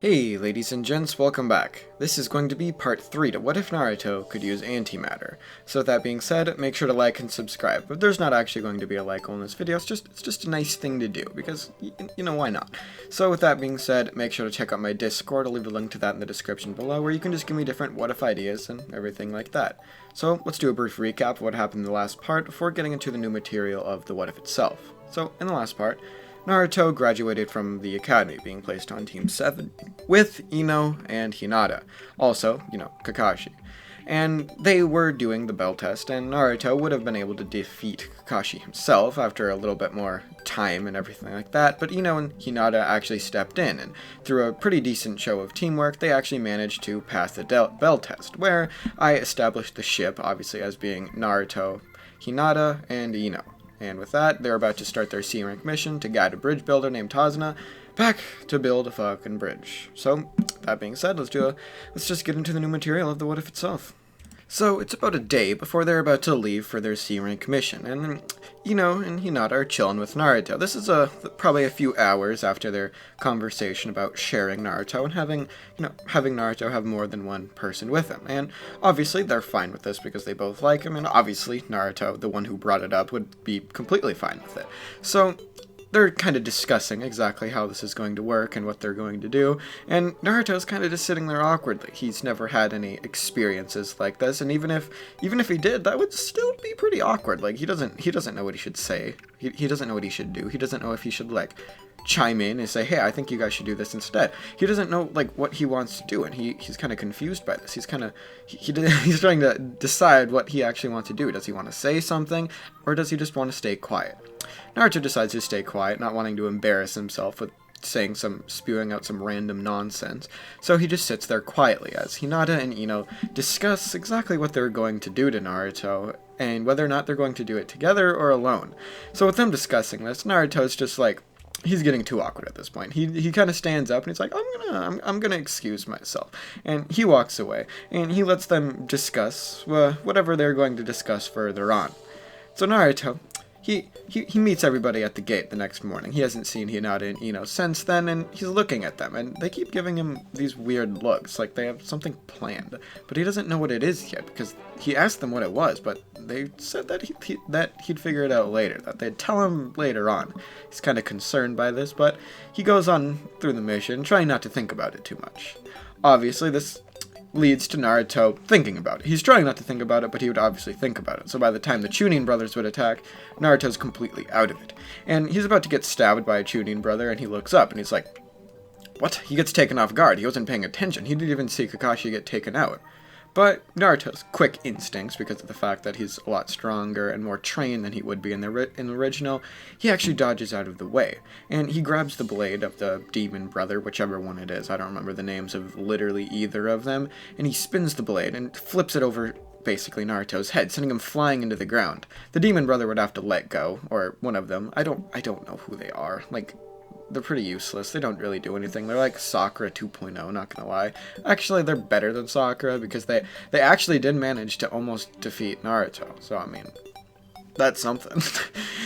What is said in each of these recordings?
Hey ladies and gents, welcome back. This is going to be part 3 to What If Naruto Could Use Antimatter. So with that being said, make sure to like and subscribe. But there's not actually going to be a like on this video, it's just a nice thing to do, because, you know, why not? So with that being said, make sure to check out my Discord, I'll leave a link to that in the description below, where you can just give me different what if ideas and everything like that. So let's do a brief recap of what happened in the last part before getting into the new material of the what if itself. So in the last part, Naruto graduated from the academy, being placed on Team 7 with Ino and Hinata, also, Kakashi. And they were doing the bell test, and Naruto would have been able to defeat Kakashi himself after a little bit more time and everything like that, but Ino and Hinata actually stepped in, and through a pretty decent show of teamwork, they actually managed to pass the bell test, where I established the ship, obviously, as being Naruto, Hinata, and Ino. And with that, they're about to start their C-rank mission to guide a bridge builder named Tazuna back to build a fucking bridge. So, that being said, let's just get into the new material of the what if itself. So, it's about a day before they're about to leave for their C-rank mission, and Ino and Hinata are chilling with Naruto. This is probably a few hours after their conversation about sharing Naruto and having Naruto have more than one person with him. And obviously they're fine with this because they both like him, and obviously Naruto, the one who brought it up, would be completely fine with it. So they're kind of discussing exactly how this is going to work and what they're going to do, and Naruto's kind of just sitting there awkwardly. He's never had any experiences like this, and even if he did, that would still be pretty awkward. Like, he doesn't know what he should say. He doesn't know what he should do. He doesn't know if he should, like, chime in and say, hey, I think you guys should do this instead. He doesn't know, like, what he wants to do, and he's kind of confused by this. He's kind of, he's trying to decide what he actually wants to do. Does he want to say something, or does he just want to stay quiet? Naruto decides to stay quiet, not wanting to embarrass himself with spewing out some random nonsense, so he just sits there quietly as Hinata and Ino discuss exactly what they're going to do to Naruto, and whether or not they're going to do it together or alone. So with them discussing this, Naruto's just like, he's getting too awkward at this point. He kind of stands up and he's like, I'm gonna excuse myself, and he walks away, and he lets them discuss whatever they're going to discuss further on. So Naruto, he meets everybody at the gate the next morning. He hasn't seen Hinata and Ino since then, and he's looking at them, and they keep giving him these weird looks, like they have something planned. But he doesn't know what it is yet, because he asked them what it was, but they said that he'd figure it out later, that they'd tell him later on. He's kind of concerned by this, but he goes on through the mission, trying not to think about it too much. Obviously, this leads to Naruto thinking about it. He's trying not to think about it, but he would obviously think about it. So by the time the Chunin brothers would attack, Naruto's completely out of it. And he's about to get stabbed by a Chunin brother, and he looks up, and he's like, what? He gets taken off guard. He wasn't paying attention. He didn't even see Kakashi get taken out. But Naruto's quick instincts, because of the fact that he's a lot stronger and more trained than he would be in the original, he actually dodges out of the way. And he grabs the blade of the demon brother, whichever one it is. I don't remember the names of literally either of them. And he spins the blade and flips it over basically Naruto's head, sending him flying into the ground. The demon brother would have to let go, or one of them. I don't know who they are. Like, they're pretty useless. They don't really do anything. They're like Sakura 2.0, not gonna lie. Actually, they're better than Sakura, because they actually did manage to almost defeat Naruto. So, I mean, that's something.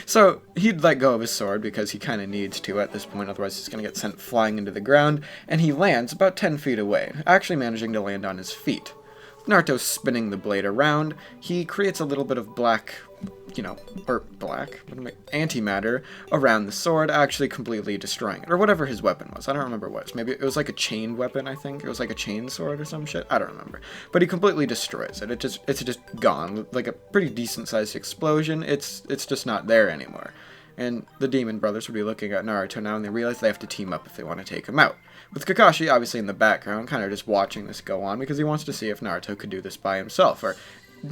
So, he'd let go of his sword, because he kind of needs to at this point, otherwise he's gonna get sent flying into the ground, and he lands about 10 feet away, actually managing to land on his feet. Naruto's spinning the blade around, he creates a little bit of antimatter around the sword, actually completely destroying it, or whatever his weapon was. I don't remember what it was. Maybe it was like a chain weapon, I think. It was like a chain sword or some shit. I don't remember. But he completely destroys it. It's just gone. Like a pretty decent sized explosion. It's just not there anymore. And the demon brothers would be looking at Naruto now, and they realize they have to team up if they want to take him out. With Kakashi obviously in the background, kind of just watching this go on, because he wants to see if Naruto could do this by himself, or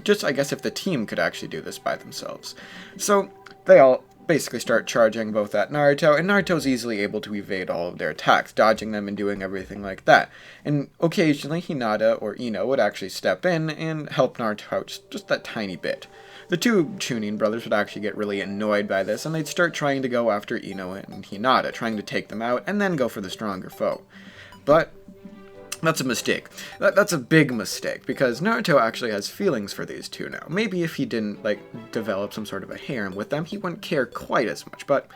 just, I guess, if the team could actually do this by themselves. So they all basically start charging both at Naruto, and Naruto's easily able to evade all of their attacks, dodging them and doing everything like that. And occasionally Hinata or Ino would actually step in and help Naruto out just that tiny bit. The two Chunin brothers would actually get really annoyed by this, and they'd start trying to go after Ino and Hinata, trying to take them out, and then go for the stronger foe. But that's a mistake. That's a big mistake, because Naruto actually has feelings for these two now. Maybe if he didn't, like, develop some sort of a harem with them, he wouldn't care quite as much, but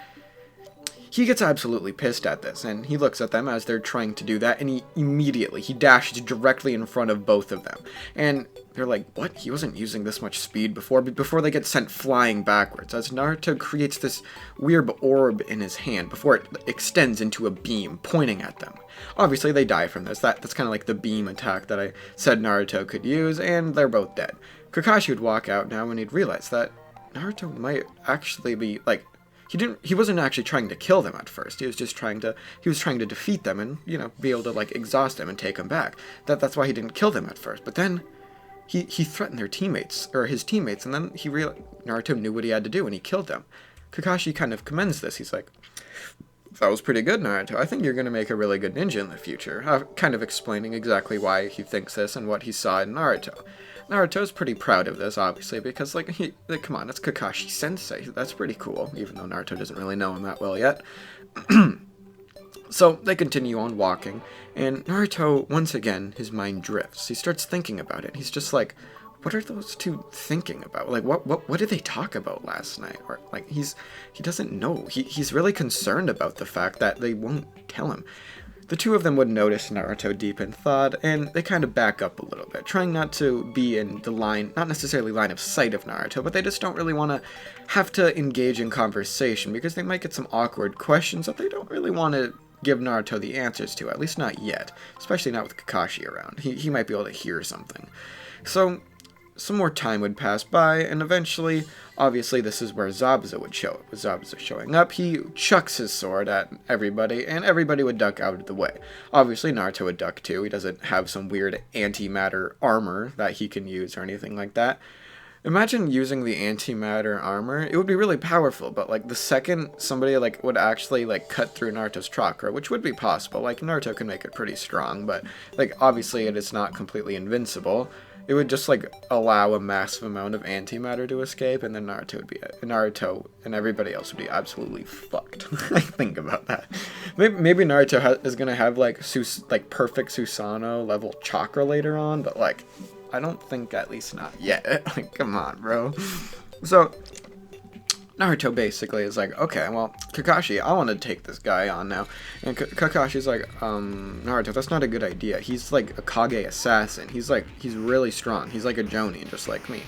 He gets absolutely pissed at this, and he looks at them as they're trying to do that, and he dashes directly in front of both of them. And they're like, what? He wasn't using this much speed before they get sent flying backwards, as Naruto creates this weird orb in his hand before it extends into a beam pointing at them. Obviously, they die from this. That's kind of like the beam attack that I said Naruto could use, and they're both dead. Kakashi would walk out now and he'd realize that Naruto might actually be, like, he wasn't actually trying to kill them at first. He was trying to defeat them and, be able to, like, exhaust them and take them back. That's why he didn't kill them at first. But then he threatened his teammates, and then he realized Naruto knew what he had to do and he killed them. Kakashi kind of commends this. He's like, that was pretty good, Naruto. I think you're going to make a really good ninja in the future. Kind of explaining exactly why he thinks this and what he saw in Naruto. Naruto's pretty proud of this, obviously, because, come on, it's Kakashi Sensei. That's pretty cool, even though Naruto doesn't really know him that well yet. So, they continue on walking, and Naruto, once again, his mind drifts. He starts thinking about it. He's just like, what are those two thinking about? Like, what did they talk about last night? Or, like, he doesn't know. He's really concerned about the fact that they won't tell him. The two of them would notice Naruto deep in thought, and they kind of back up a little bit, trying not to be in the not necessarily line of sight of Naruto, but they just don't really want to have to engage in conversation, because they might get some awkward questions that they don't really want to give Naruto the answers to, at least not yet, especially not with Kakashi around. He might be able to hear something. So, some more time would pass by, and eventually, obviously this is where Zabuza would show up. With Zabuza showing up, he chucks his sword at everybody, and everybody would duck out of the way. Obviously, Naruto would duck too. He doesn't have some weird antimatter armor that he can use or anything like that. Imagine using the antimatter armor. It would be really powerful, but, like, the second somebody, like, would actually, like, cut through Naruto's chakra, which would be possible. Like, Naruto can make it pretty strong, but, like, obviously it is not completely invincible. It would just, like, allow a massive amount of antimatter to escape, and then Naruto and everybody else would be absolutely fucked. Think about that. Maybe Naruto is gonna have, like, perfect Susanoo level chakra later on, but, like, I don't think, at least not yet. Like, come on, bro. So, Naruto basically is like, okay, well, Kakashi, I want to take this guy on now. And Kakashi's like, Naruto, that's not a good idea. He's like a Kage assassin. He's really strong. He's like a Jonin, just like me.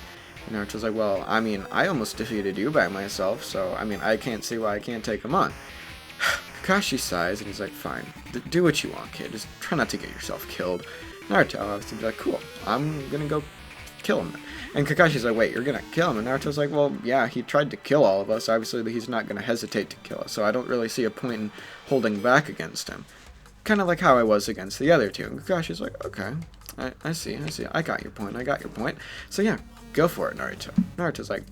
And Naruto's like, well, I mean, I almost defeated you by myself, so, I mean, I can't see why I can't take him on. Kakashi sighs, and he's like, fine, do what you want, kid. Just try not to get yourself killed. Naruto obviously be like, cool, I'm gonna go kill him. And Kakashi's like, wait, you're gonna kill him? And Naruto's like, well, yeah, he tried to kill all of us. Obviously, he's not gonna hesitate to kill us, so I don't really see a point in holding back against him. Kind of like how I was against the other two. And Kakashi's like, okay, I see. I got your point. So yeah, go for it, Naruto. Naruto's like,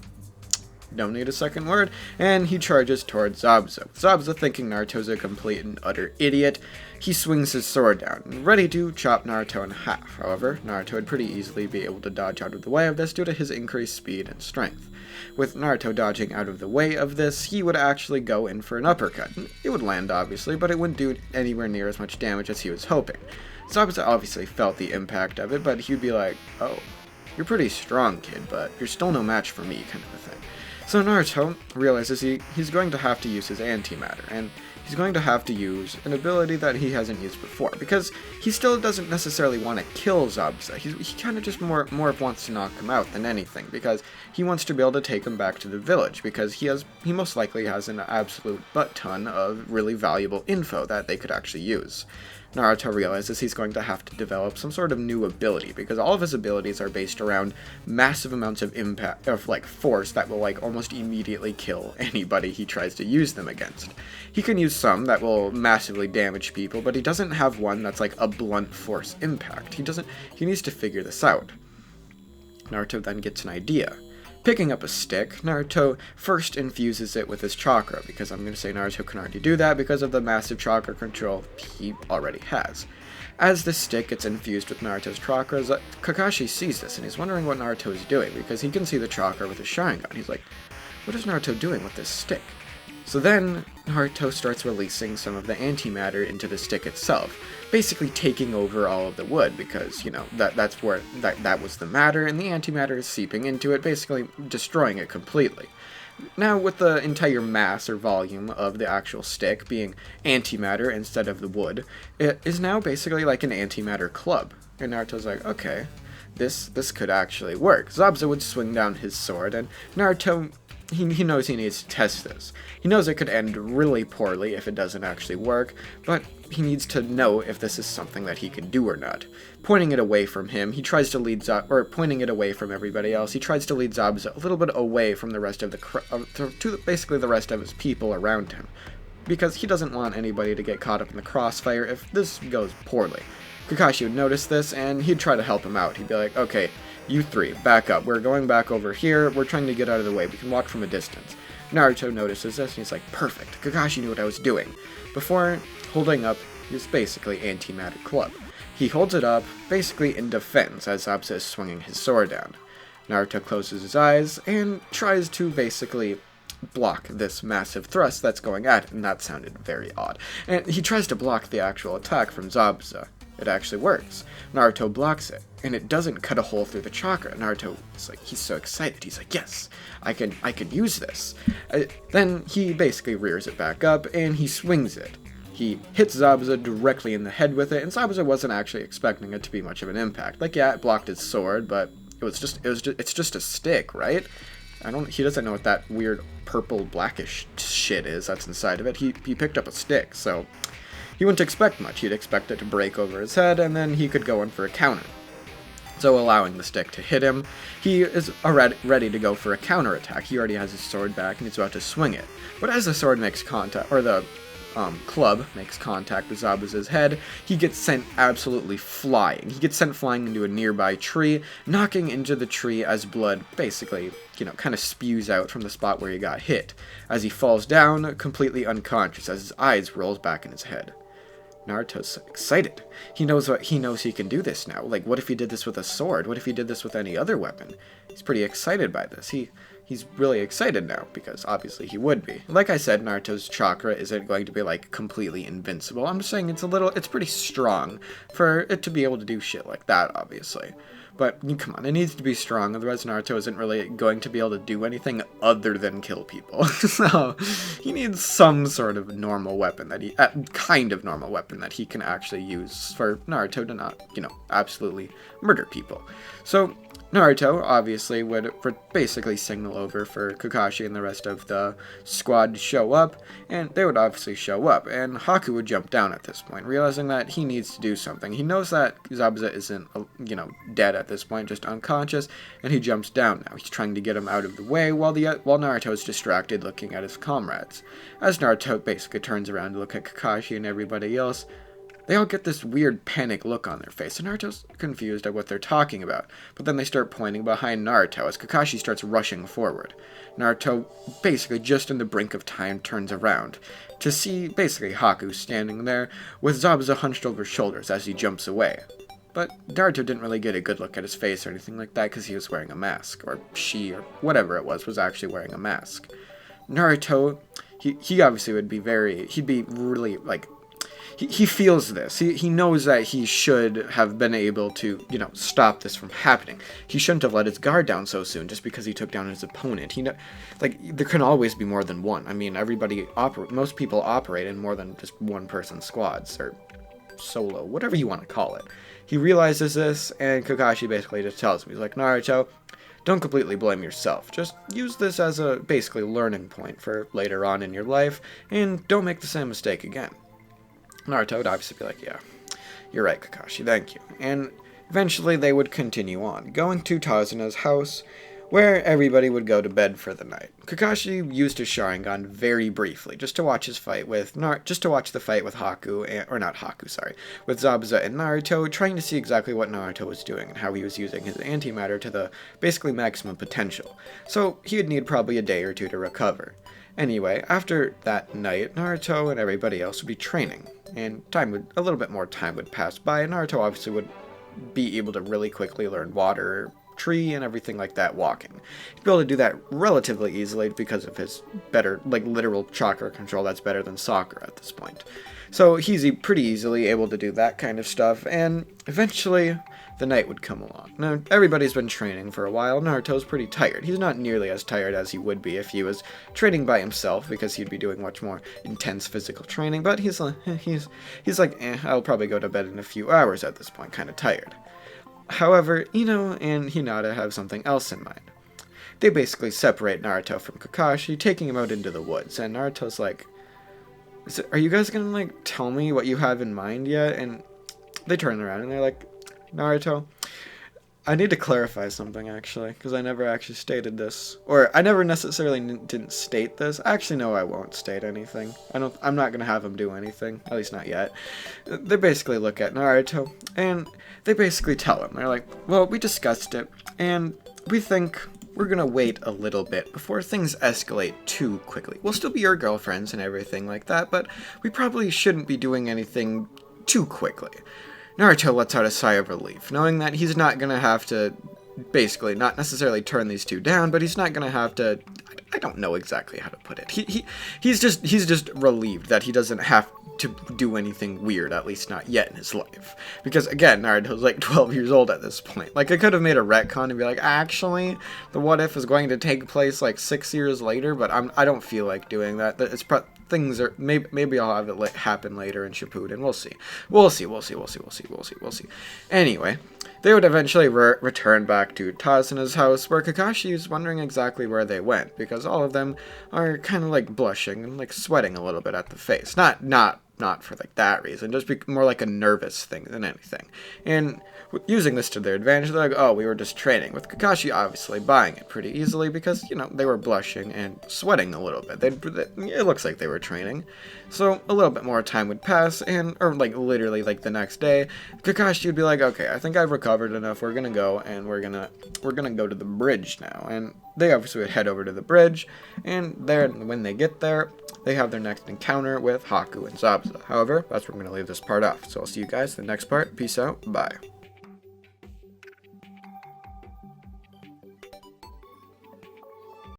don't need a second word, and he charges towards Zabuza. Zabuza, thinking Naruto's a complete and utter idiot, he swings his sword down, ready to chop Naruto in half. However, Naruto would pretty easily be able to dodge out of the way of this due to his increased speed and strength. With Naruto dodging out of the way of this, he would actually go in for an uppercut. It would land, obviously, but it wouldn't do anywhere near as much damage as he was hoping. Zabuza obviously felt the impact of it, but he'd be like, oh, you're pretty strong, kid, but you're still no match for me, kind of a thing. So Naruto realizes he's going to have to use his antimatter, and he's going to have to use an ability that he hasn't used before, because he still doesn't necessarily want to kill Zabuza. He kind of just more wants to knock him out than anything, because he wants to be able to take him back to the village, because he most likely has an absolute butt ton of really valuable info that they could actually use. Naruto realizes he's going to have to develop some sort of new ability, because all of his abilities are based around massive amounts of impact, of like force that will like almost immediately kill anybody he tries to use them against. He can use some that will massively damage people, but he doesn't have one that's like a blunt force impact. He needs to figure this out. Naruto then gets an idea. Picking up a stick, Naruto first infuses it with his chakra, because I'm going to say Naruto can already do that because of the massive chakra control he already has. As the stick gets infused with Naruto's chakras, Kakashi sees this and he's wondering what Naruto is doing, because he can see the chakra with his Sharingan. He's like, what is Naruto doing with this stick? So then, Naruto starts releasing some of the antimatter into the stick itself, basically taking over all of the wood, because, you know, that's where that was the matter, and the antimatter is seeping into it, basically destroying it completely. Now, with the entire mass or volume of the actual stick being antimatter instead of the wood, it is now basically like an antimatter club. And Naruto's like, okay, this could actually work. Zabuza would swing down his sword, and Naruto, he knows he needs to test this. He knows it could end really poorly if it doesn't actually work, but he needs to know if this is something that he can do or not. Pointing it away from him, he tries to lead pointing it away from everybody else, he tries to lead Zabuza a little bit away from the rest of to basically the rest of his people around him, because he doesn't want anybody to get caught up in the crossfire if this goes poorly. Kakashi would notice this, and he'd try to help him out. He'd be like, okay, you three, back up. We're going back over here. We're trying to get out of the way. We can walk from a distance. Naruto notices this, and he's like, perfect. Kakashi knew what I was doing. Before holding up his basically antimatter club, he holds it up, basically in defense, as Zabuza is swinging his sword down. Naruto closes his eyes, and tries to basically block this massive thrust that's going at it, and that sounded very odd. And he tries to block the actual attack from Zabuza. It actually works. Naruto blocks it, and it doesn't cut a hole through the chakra. Naruto is like, he's so excited. He's like, yes, I can use this. Then he basically rears it back up, and he swings it. He hits Zabuza directly in the head with it, and Zabuza wasn't actually expecting it to be much of an impact. Like, yeah, it blocked his sword, but it's just a stick, right? He doesn't know what that weird purple blackish shit is that's inside of it. He picked up a stick, so he wouldn't expect much. He'd expect it to break over his head, and then he could go in for a counter. So allowing the stick to hit him, he is ready to go for a counterattack. He already has his sword back, and he's about to swing it. But as the sword makes contact, or the club makes contact with Zabuza's head, he gets sent absolutely flying. He gets sent flying into a nearby tree, knocking into the tree as blood basically, kind of spews out from the spot where he got hit, as he falls down, completely unconscious, as his eyes rolls back in his head. Naruto's excited. He knows he can do this now. Like, what if he did this with a sword? What if he did this with any other weapon? He's pretty excited by this. He's really excited now, because obviously he would be. Like I said, Naruto's chakra isn't going to be, like, completely invincible. I'm just saying it's pretty strong for it to be able to do shit like that, obviously. But, come on, it needs to be strong, otherwise Naruto isn't really going to be able to do anything other than kill people. So, he needs some sort of normal weapon kind of normal weapon that he can actually use for Naruto to not, absolutely murder people. So, Naruto, obviously, would basically signal over for Kakashi and the rest of the squad to show up, and they would obviously show up, and Haku would jump down at this point, realizing that he needs to do something. He knows that Zabuza isn't, dead at this point, just unconscious, and he jumps down now. He's trying to get him out of the way while Naruto is distracted looking at his comrades. As Naruto basically turns around to look at Kakashi and everybody else, they all get this weird panic look on their face, and Naruto's confused at what they're talking about, but then they start pointing behind Naruto as Kakashi starts rushing forward. Naruto, basically just in the brink of time, turns around to see basically Haku standing there with Zabuza hunched over his shoulders as he jumps away. But Naruto didn't really get a good look at his face or anything like that because he was wearing a mask, or she, or whatever it was actually wearing a mask. Naruto, he obviously he'd be really, like, he feels this. He knows that he should have been able to, stop this from happening. He shouldn't have let his guard down so soon just because he took down his opponent. There can always be more than one. I mean, most people operate in more than just one-person squads, or solo, whatever you want to call it. He realizes this, and Kakashi basically just tells him, he's like, Naruto, don't completely blame yourself. Just use this as a basically learning point for later on in your life, and don't make the same mistake again. Naruto would obviously be like, yeah, you're right, Kakashi, thank you. And eventually they would continue on, going to Tazuna's house, where everybody would go to bed for the night. Kakashi used his Sharingan very briefly, just to watch the fight with Haku, with Zabuza and Naruto, trying to see exactly what Naruto was doing and how he was using his antimatter to the basically maximum potential. So he would need probably a day or two to recover. Anyway, after that night, Naruto and everybody else would be training, and a little bit more time would pass by, and Naruto obviously would be able to really quickly learn water, tree, and everything like that walking. He'd be able to do that relatively easily because of his better, literal chakra control that's better than Sakura at this point. So he's pretty easily able to do that kind of stuff, and eventually the night would come along. Now, everybody's been training for a while. Naruto's pretty tired. He's not nearly as tired as he would be if he was training by himself, because he'd be doing much more intense physical training, but he's like, I'll probably go to bed in a few hours at this point, kind of tired. However, Ino and Hinata have something else in mind. They basically separate Naruto from Kakashi, taking him out into the woods, and Naruto's like, are you guys gonna, like, tell me what you have in mind yet? And they turn around and they're like, Naruto, I need to clarify something, actually, because I never actually stated this. Or, I never necessarily didn't state this. Actually, no, I won't state anything. I'm not gonna have him do anything, at least not yet. They basically look at Naruto, and they basically tell him, they're like, well, we discussed it, and we think we're gonna wait a little bit before things escalate too quickly. We'll still be your girlfriends and everything like that, but we probably shouldn't be doing anything too quickly. Naruto lets out a sigh of relief, knowing that he's not gonna have to, basically, not necessarily turn these two down, but he's not gonna have to, I don't know exactly how to put it. He's just relieved that he doesn't have to do anything weird, at least not yet in his life. Because, again, Naruto's like 12 years old at this point. Like, I could have made a retcon and be like, actually, the what if is going to take place like 6 years later, but I don't feel like doing that. Things are, maybe I'll have it happen later in Shippuden. We'll see. Anyway, they would eventually return back to Tasuna's house, where Kakashi is wondering exactly where they went, because all of them are kind of like blushing and like sweating a little bit at the face. Not for like that reason, just more like a nervous thing than anything. And using this to their advantage, they're like, oh, we were just training, with Kakashi obviously buying it pretty easily because, you know, they were blushing and sweating a little bit. It looks like they were training. So a little bit more time would pass, or like literally like the next day, Kakashi would be like, okay, I think I've recovered enough, we're gonna go, and we're gonna go to the bridge now. And they obviously would head over to the bridge, and when they get there, they have their next encounter with Haku and Zabuza. However, that's where I'm going to leave this part off. So I'll see you guys in the next part. Peace out. Bye.